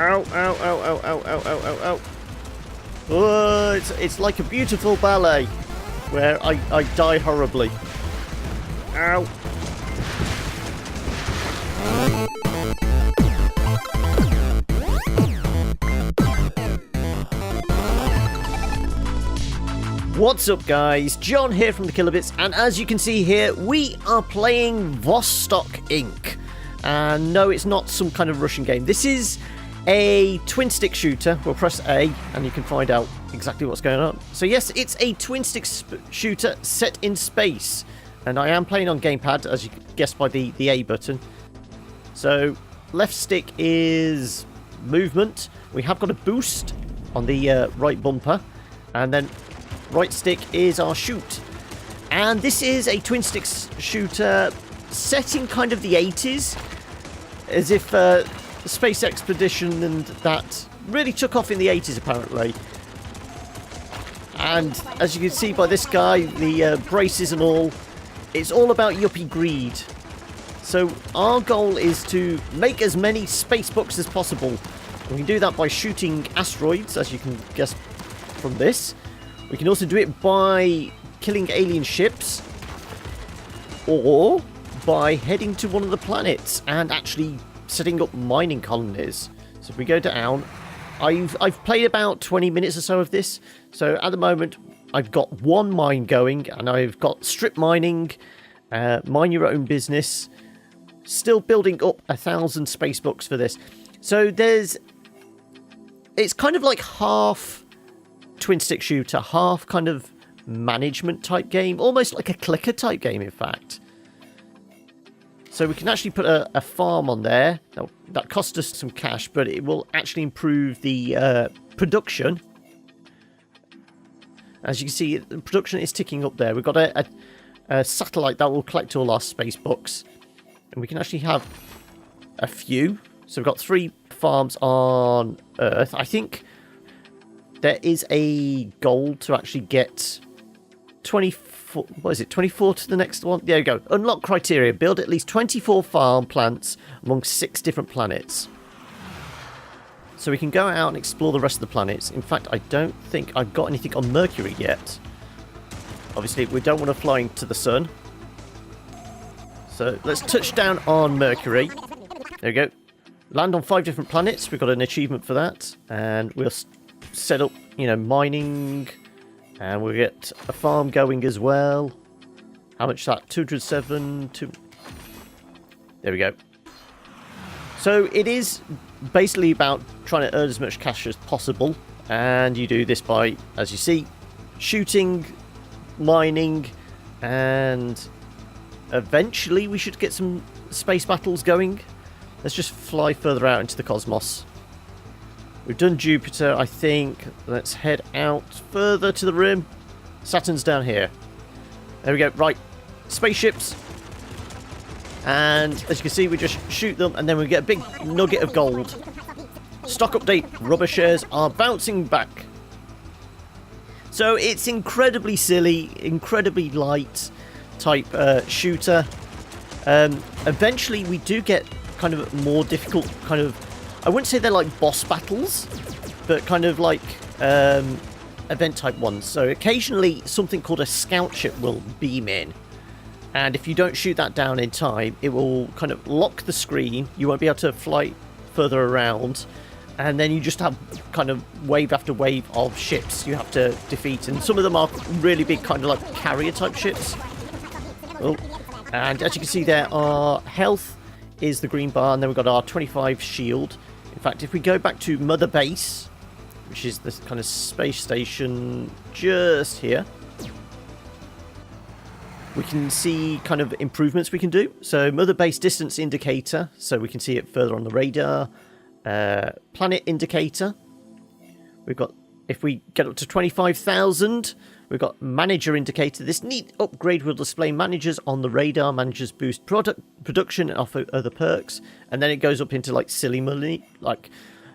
Ow, ow, ow, ow, ow, ow, ow, ow, ow. Oh, it's like a beautiful ballet where I die horribly. Ow. What's up guys, John here from the Killer Bits, and as you can see here, we are playing Vostok Inc. And no, it's not some kind of Russian game. This is a twin stick shooter. We'll press A and you can find out exactly what's going on. So yes, it's a twin stick shooter set in space. And I am playing on gamepad, as you guessed by the A button. So left stick is movement. We have got a boost on the right bumper. And then right stick is our shoot. And this is a twin stick shooter set in kind of the 80s. As if space expedition and that really took off in the 80s apparently. And as you can see by this guy, the braces and all, it's all about yuppie greed. So our goal is to make as many space books as possible. We can do that by shooting asteroids, as you can guess from this. We can also do it by killing alien ships, or by heading to one of the planets and actually setting up mining colonies. So if we go down, I've played about 20 minutes or so of this. So at the moment, I've got one mine going, and I've got strip mining, mine your own business, still building up 1,000 space books for this. So it's kind of like half twin stick shooter, half kind of management type game, almost like a clicker type game in fact. So we can actually put a farm on there. That cost us some cash, but it will actually improve the production. As you can see, the production is ticking up there. We've got a satellite that will collect all our space books, and we can actually have a few. So we've got 3 farms on Earth. I think there is a goal to actually get 24, what is it, 24 to the next one? There you go. Unlock criteria. Build at least 24 farm plants among 6 different planets. So we can go out and explore the rest of the planets. In fact, I don't think I've got anything on Mercury yet. Obviously, we don't want to fly into the sun. So let's touch down on Mercury. There we go. Land on 5 different planets. We've got an achievement for that. And we'll set up, mining, and we'll get a farm going as well. How much is that? 207. There we go. So it is basically about trying to earn as much cash as possible, and you do this by, as you see, shooting, mining, and eventually we should get some space battles going. Let's just fly further out into the cosmos. We've done Jupiter, I think. Let's head out further to the rim. Saturn's down here. There we go. Right. Spaceships. And as you can see, we just shoot them, and then we get a big nugget of gold. Stock update. Rubber shares are bouncing back. So it's incredibly silly, incredibly light type shooter. Eventually, we do get kind of more difficult kind of... I wouldn't say they're like boss battles, but kind of like event type ones. So occasionally something called a scout ship will beam in, and if you don't shoot that down in time, it will kind of lock the screen. You won't be able to fly further around, and then you just have kind of wave after wave of ships you have to defeat, and some of them are really big, kind of like carrier type ships. Oh, and as you can see there, our health is the green bar, and then we've got our 25 shield. In fact, if we go back to Mother Base, which is this kind of space station just here, we can see kind of improvements we can do. So Mother Base distance indicator, so we can see it further on the radar. Planet indicator. We've got, if we get up to 25,000, we've got manager indicator. This neat upgrade will display managers on the radar. Managers boost production and offer other perks. And then it goes up into like silly money, like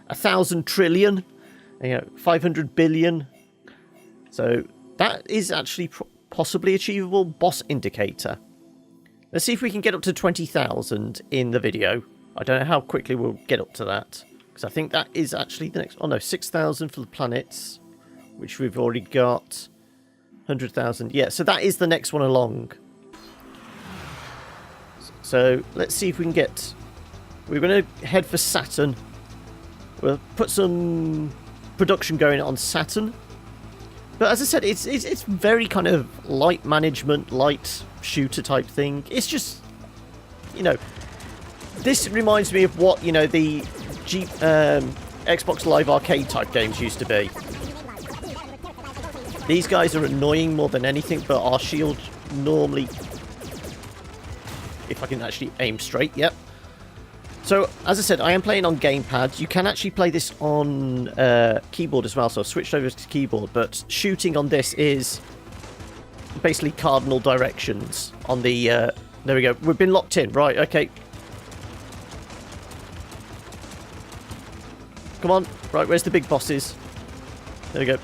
1,000 trillion, 500 billion. So that is actually possibly achievable. Boss indicator. Let's see if we can get up to 20,000 in the video. I don't know how quickly we'll get up to that. Because I think that is actually the next... Oh, no, 6,000 for the planets, which we've already got. 100,000. Yeah, so that is the next one along. So let's see if we can get... We're going to head for Saturn. We'll put some production going on Saturn. But as I said, it's very kind of light management, light shooter type thing. It's just, you know, this reminds me of what, you know, the Xbox Live Arcade type games used to be. These guys are annoying more than anything, but our shield normally, if I can actually aim straight, yep. So, as I said, I am playing on gamepad. You can actually play this on keyboard as well, so I've switched over to keyboard, but shooting on this is basically cardinal directions on the... there we go. We've been locked in. Right, okay. Come on. Right, where's the big bosses? There we go.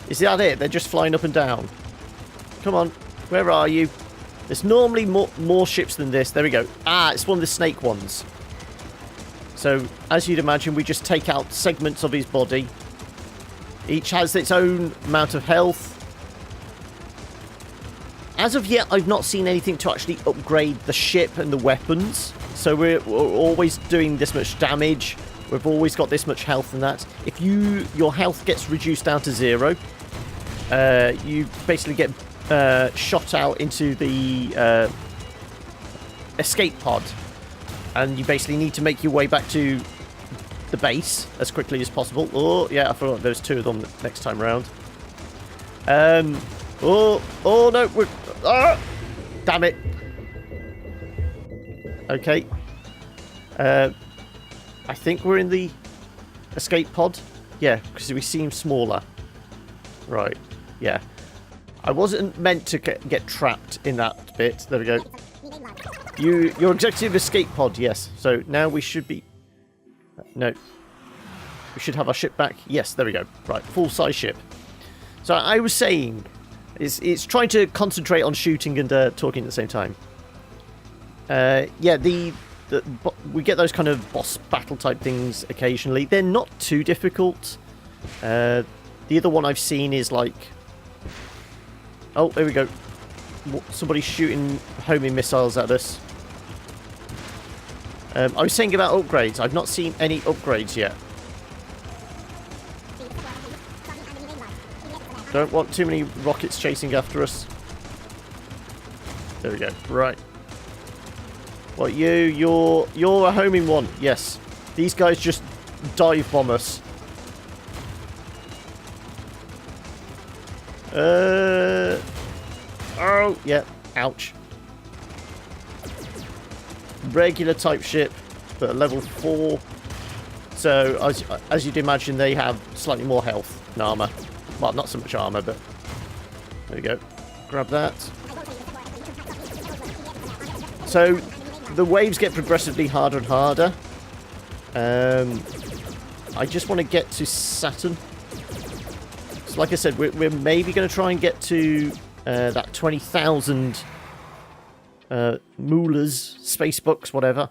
Is that it? They're just flying up and down. Come on. Where are you? There's normally more ships than this. There we go. Ah, it's one of the snake ones. So, as you'd imagine, we just take out segments of his body. Each has its own amount of health. As of yet, I've not seen anything to actually upgrade the ship and the weapons. So we're always doing this much damage. We've always got this much health and that. If your health gets reduced down to 0, you basically get shot out into the escape pod. And you basically need to make your way back to the base as quickly as possible. Oh, yeah, I forgot there's 2 of them next time round. Oh no, we're... Ah! Damn it. Okay. I think we're in the escape pod. Yeah, because we seem smaller. Right, yeah. I wasn't meant to get trapped in that bit. There we go. Your executive escape pod, yes. So now we should be... No. We should have our ship back. Yes, there we go. Right, full-size ship. So I was saying... It's trying to concentrate on shooting and talking at the same time. Yeah, we get those kind of boss battle type things occasionally. They're not too difficult. The other one I've seen is like... Oh, there we go. Somebody's shooting homing missiles at us. I was saying about upgrades. I've not seen any upgrades yet. Don't want too many rockets chasing after us. There we go. Right. What, you're a homing one. Yes. These guys just dive bomb us. Oh, yeah. Ouch. Regular type ship, but at level 4. So, as you'd imagine, they have slightly more health and armour. Well, not so much armour, but... There we go. Grab that. So, the waves get progressively harder and harder. I just want to get to Saturn. So, like I said, we're maybe going to try and get to that 20,000 moolahs, space books, whatever.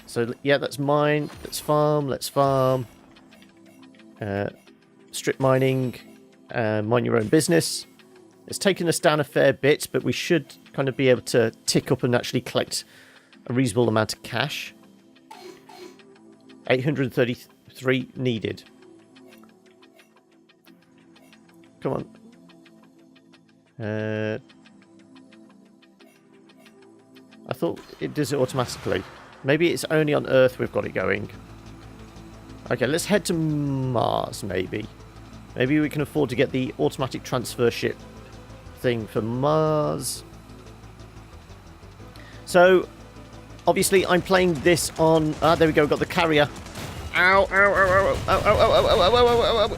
So, yeah, that's mine. Let's farm. Let's farm. Strip mining, mind your own business. It's taken us down a fair bit, but we should kind of be able to tick up and actually collect a reasonable amount of cash. 833 needed. Come on. I thought it does it automatically. Maybe it's only on Earth we've got it going. Okay, let's head to Mars, maybe. Maybe we can afford to get the automatic transfer ship thing for Mars. So, obviously, I'm playing this on... Ah, there we go, we've got the carrier. Ow, ow, ow, ow, ow, ow, ow, ow, ow, ow, ow, ow.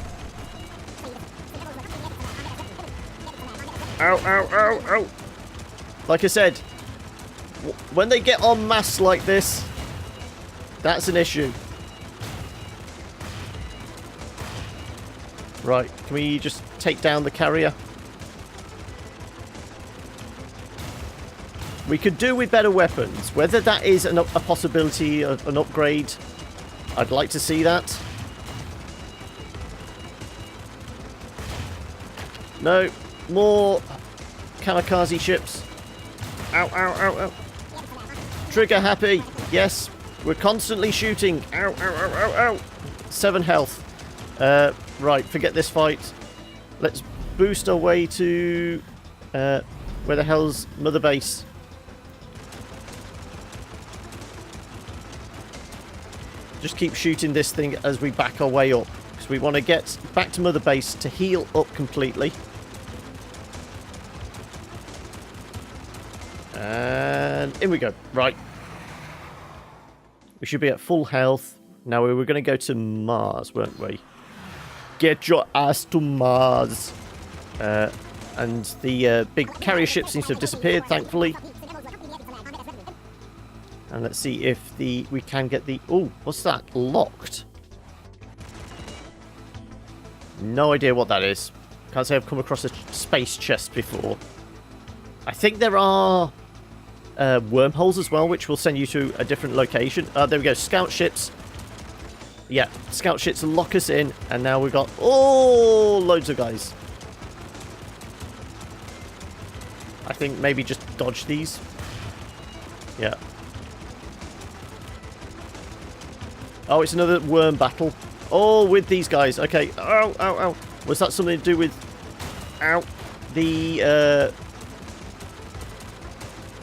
Ow, ow, ow, ow. Like I said, when they get en masse like this, that's an issue. Right, can we just take down the carrier? We could do with better weapons. Whether that is a possibility of an upgrade, I'd like to see that. No, more kamikaze ships. Ow, ow, ow, ow. Trigger happy. Yes, we're constantly shooting. Ow, ow, ow, ow, ow. 7 health. Right, forget this fight. Let's boost our way to... where the hell's Mother Base? Just keep shooting this thing as we back our way up. Because we want to get back to Mother Base to heal up completely. And in we go. Right. We should be at full health. Now we were going to go to Mars, weren't we? Get your ass to Mars. And the big carrier ship seems to have disappeared, thankfully. And let's see if we can get the... Oh, what's that? Locked. No idea what that is. Can't say I've come across a space chest before. I think there are wormholes as well, which will send you to a different location. There we go. Scout ships. Yeah, scout ships lock us in. And now we've got... Oh, loads of guys. I think maybe just dodge these. Yeah. Oh, it's another worm battle. Oh, with these guys. Okay. Ow, ow, ow. Was that something to do with... Ow. The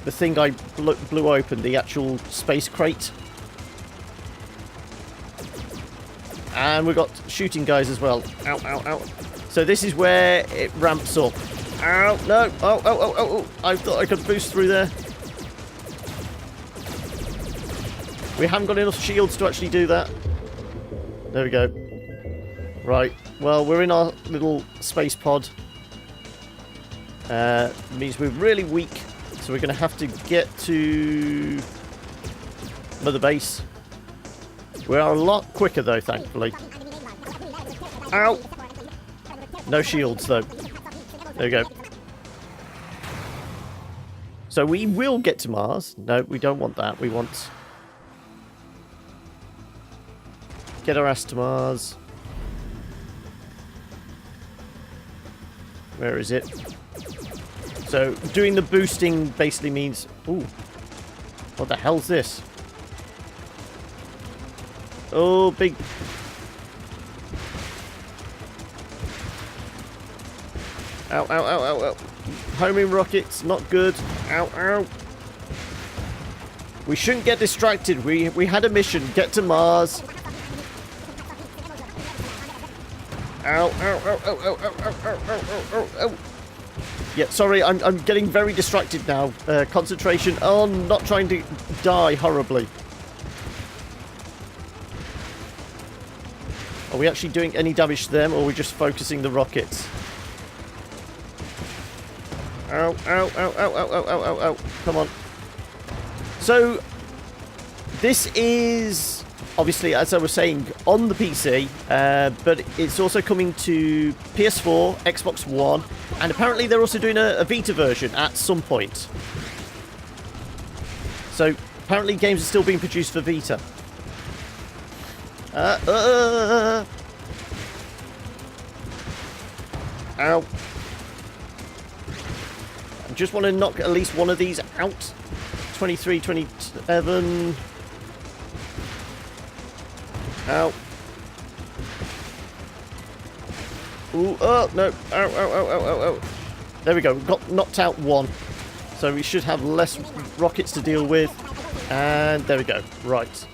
thing I blew open, the actual space crate. And we've got shooting guys as well. Ow, ow, ow. So this is where it ramps up. Ow, no. Oh, oh, oh, oh, oh. I thought I could boost through there. We haven't got enough shields to actually do that. There we go. Right. Well, we're in our little space pod. Means we're really weak. So we're going to have to get to Mother Base. We are a lot quicker, though, thankfully. Ow! No shields, though. There we go. So we will get to Mars. No, we don't want that. We want... Get our ass to Mars. Where is it? So, doing the boosting basically means... Ooh. What the hell's this? Oh, big... Ow, ow, ow, ow, ow. Homing rockets, not good. Ow, ow. We shouldn't get distracted. We had a mission. Get to Mars. Ow, ow, ow, ow, ow, ow, ow, ow, ow, ow, ow. Yeah, sorry, I'm getting very distracted now. Concentration on not trying to die horribly. Are we actually doing any damage to them, or are we just focusing the rockets? Ow, ow, ow, ow, ow, ow, ow, ow, ow. Come on. So, this is... Obviously, as I was saying, on the PC, but it's also coming to PS4, Xbox One, and apparently they're also doing a Vita version at some point. So, apparently games are still being produced for Vita. Ow. I just want to knock at least one of these out. 23, 27... Ow. Ooh, oh, no. Ow, ow, ow, ow, ow, ow. There we go. We've got knocked out one. So we should have less rockets to deal with. And there we go. Right.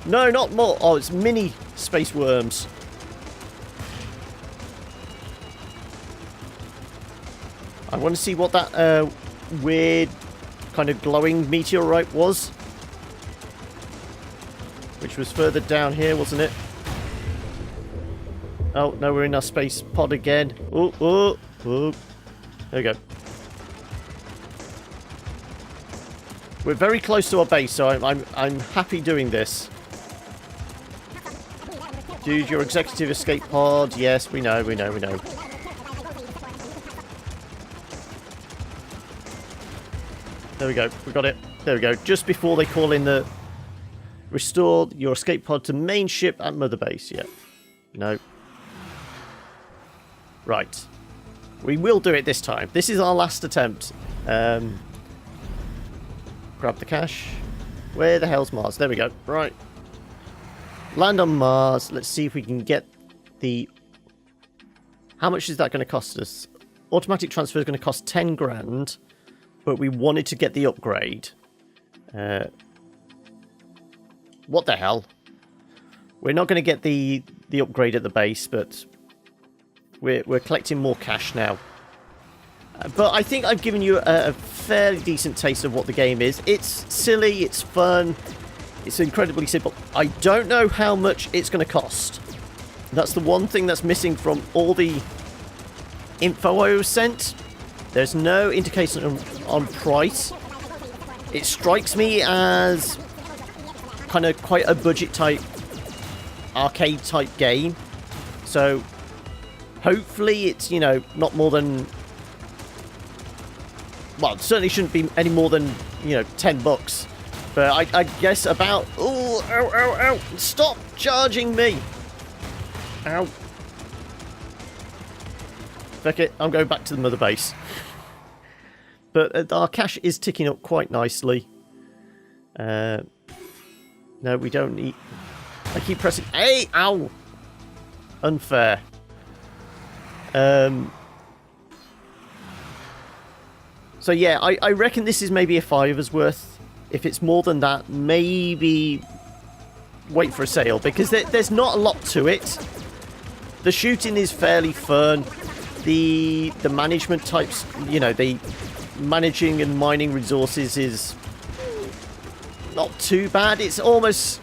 No, not more. Oh, it's mini space worms. I want to see what that weird kind of glowing meteorite was. Which was further down here, wasn't it? Oh, no, we're in our space pod again. Oh, oh, oh. There we go. We're very close to our base, so I'm happy doing this. Dude, your executive escape pod. Yes, we know, we know, we know. There we go. We got it. There we go. Just before they call in the... Restore your escape pod to main ship at Mother Base. Yeah. No. Right. We will do it this time. This is our last attempt. Grab the cash. Where the hell's Mars? There we go. Right. Land on Mars. Let's see if we can get the... How much is that going to cost us? Automatic transfer is going to cost 10 grand. But we wanted to get the upgrade. What the hell? We're not going to get the upgrade at the base, but we're collecting more cash now. But I think I've given you a fairly decent taste of what the game is. It's silly, it's fun, it's incredibly simple. I don't know how much it's going to cost. That's the one thing that's missing from all the info I was sent. There's no indication on price. It strikes me as kind of quite a budget type, arcade type game. So hopefully it's, you know, not more than... Well, it certainly shouldn't be any more than, you know, 10 bucks. But I guess about... Oh, ow, ow, ow. Stop charging me. Ow. Fuck it. I'm going back to the Mother Base. But our cash is ticking up quite nicely. No, we don't need... I keep pressing... Hey! Ow! Unfair. So yeah, I reckon this is maybe a $5's worth. If it's more than that, maybe wait for a sale, because there's not a lot to it. The shooting is fairly fun. The management types, you know, the managing and mining resources is not too bad. It's almost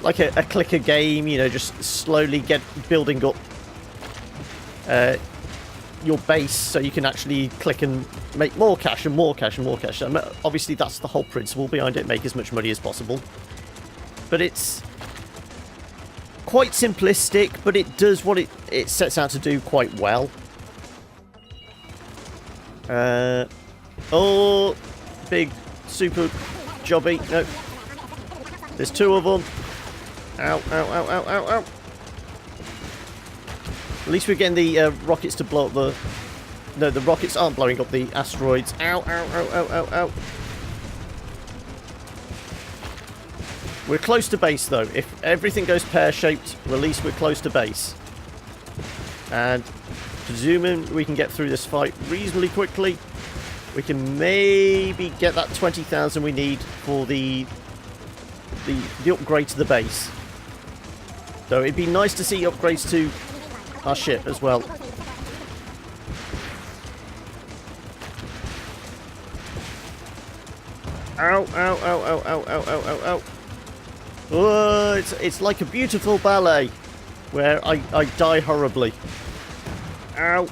like a clicker game, you know, just slowly building up your base so you can actually click and make more cash and more cash and more cash. And obviously that's the whole principle behind it, make as much money as possible. But it's quite simplistic, but it does what it sets out to do quite well. Oh, big super jobby. No. There's two of them. Ow, ow, ow, ow, ow, ow. At least we're getting the rockets to blow up the... No, the rockets aren't blowing up the asteroids. Ow, ow, ow, ow, ow, ow. We're close to base, though. If everything goes pear-shaped, at least we're close to base. And presuming we can get through this fight reasonably quickly, we can maybe get that 20,000 we need for the upgrade to the base. So it'd be nice to see upgrades to our ship as well. Ow, ow, ow, ow, ow, ow, ow, ow, ow. Oh, it's like a beautiful ballet where I die horribly. Ow.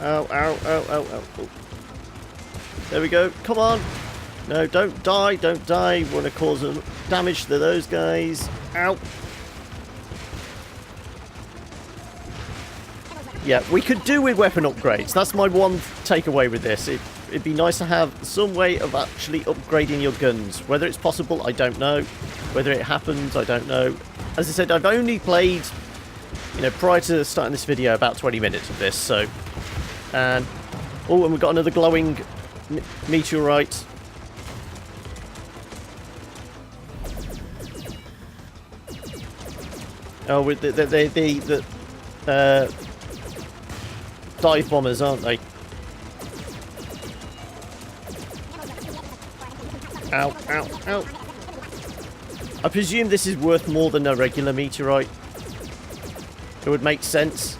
Ow, ow, ow, ow, ow. Oh. There we go. Come on. No, don't die. Don't die. Want to cause damage to those guys. Ow. Yeah, we could do with weapon upgrades. That's my one takeaway with this. It'd be nice to have some way of actually upgrading your guns. Whether it's possible, I don't know. Whether it happens, I don't know. As I said, I've only played, you know, prior to starting this video, about 20 minutes of this, so... And... Oh, and we've got another glowing meteorite. Oh, with the dive bombers, aren't they? Ow, ow, ow. I presume this is worth more than a regular meteorite. It would make sense.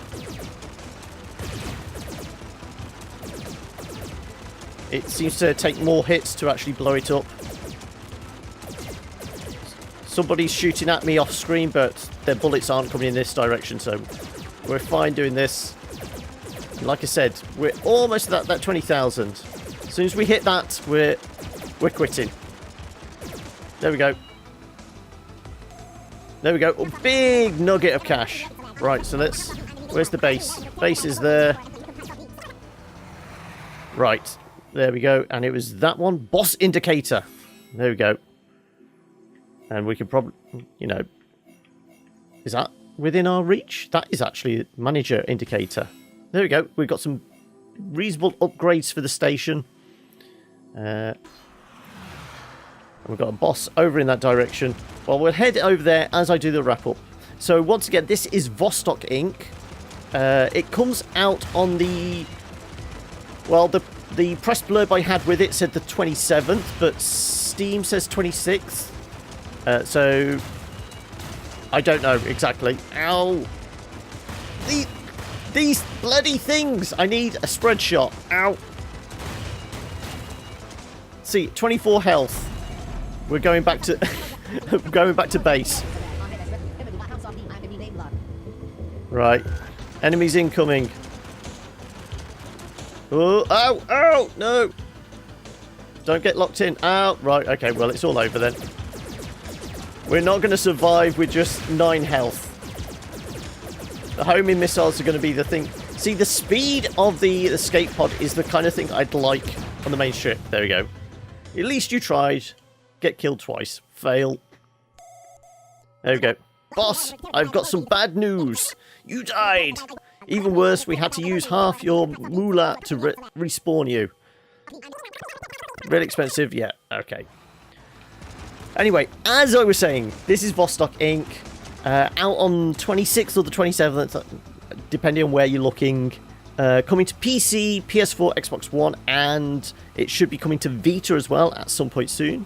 It seems to take more hits to actually blow it up. Somebody's shooting at me off screen, but their bullets aren't coming in this direction, so we're fine doing this. And like I said, we're almost at that 20,000. As soon as we hit that, we're quitting. There we go. There we go. Oh, big nugget of cash. Right, so let's... Where's the base? Base is there. Right. There we go. And it was that one. Boss indicator. There we go. And we could probably, you know... Is that within our reach? That is actually manager indicator. There we go. We've got some reasonable upgrades for the station. And we've got a boss over in that direction. Well, we'll head over there as I do the wrap-up. So, once again, this is Vostok Inc. It comes out on the... Well, the press blurb I had with it said the 27th, but Steam says 26th. So, I don't know exactly. Ow! These bloody things! I need a spread shot. Ow! See, 24 health. We're going back to going back to base. Right. Enemies incoming. Oh, ow, ow, no. Don't get locked in. Ow. Right, okay, well, it's all over then. We're not going to survive with just 9 health. The homing missiles are going to be the thing. See, the speed of the escape pod is the kind of thing I'd like on the main ship. There we go. At least you tried. Get killed twice. Fail. There we go. Boss, I've got some bad news. You died. Even worse, we had to use half your moolah to respawn you. Really expensive? Yeah, okay. Anyway, as I was saying, this is Vostok Inc. Out on 26th or the 27th, depending on where you're looking. Coming to PC, PS4, Xbox One, and it should be coming to Vita as well at some point soon.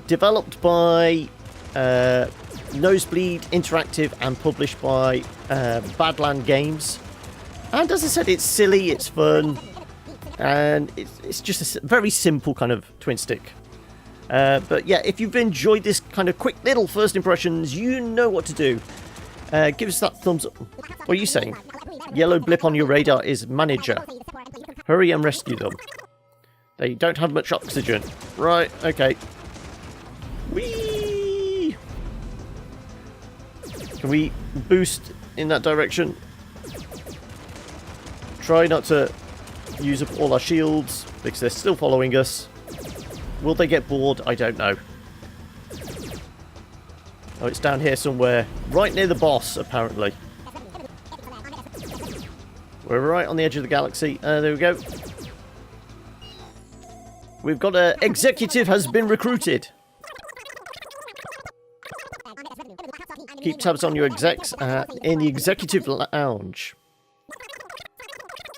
Developed by Nosebleed Interactive and published by Badland Games. And as I said, it's silly, it's fun, and it's just a very simple kind of twin stick. But yeah, if you've enjoyed this kind of quick little first impressions, you know what to do. Give us that thumbs up. What are you saying? Yellow blip on your radar is manager. Hurry and rescue them. They don't have much oxygen. Right, okay. Whee! Can we boost in that direction? Try not to use up all our shields, because they're still following us. Will they get bored? I don't know. Oh, it's down here somewhere. Right near the boss, apparently. We're right on the edge of the galaxy. There we go. We've got an executive has been recruited. Keep tabs on your execs in the executive lounge.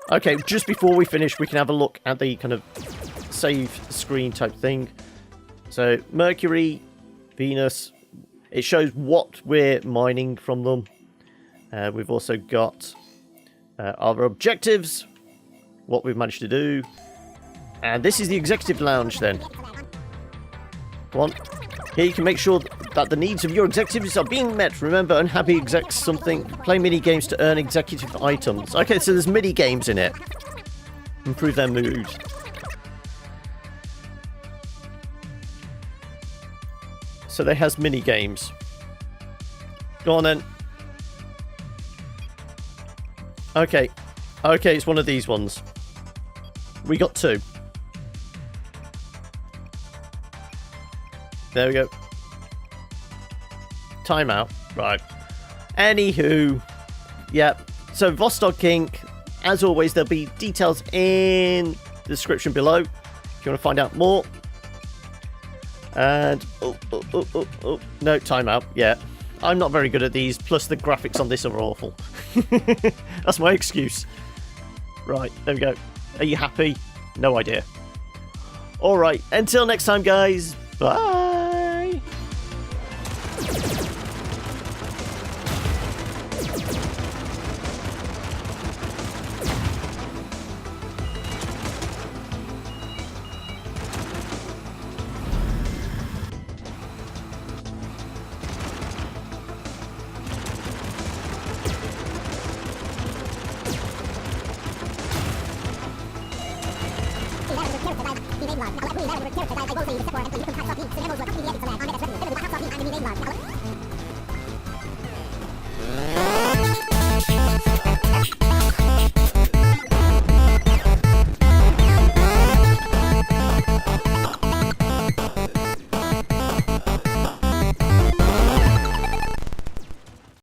Okay, just before we finish, we can have a look at the kind of save screen type thing. So, Mercury, Venus, it shows what we're mining from them. We've also got our objectives, what we've managed to do. And this is the executive lounge then. Come on. Here you can make sure that the needs of your executives are being met. Remember, unhappy execs something. Play mini games to earn executive items. Okay, so there's mini games in it. Improve their mood. So they has mini games. Go on then. Okay. Okay, it's one of these ones. We got 2. There we go. Timeout. Right. Anywho. Yep. So Vostok Inc. As always, there'll be details in the description below if you want to find out more. And no, timeout. Yeah. I'm not very good at these, plus the graphics on this are awful. That's my excuse. Right, there we go. Are you happy? No idea. Alright, until next time, guys. Bye! I will say the support until you can try to stop me. So the was what company the I'm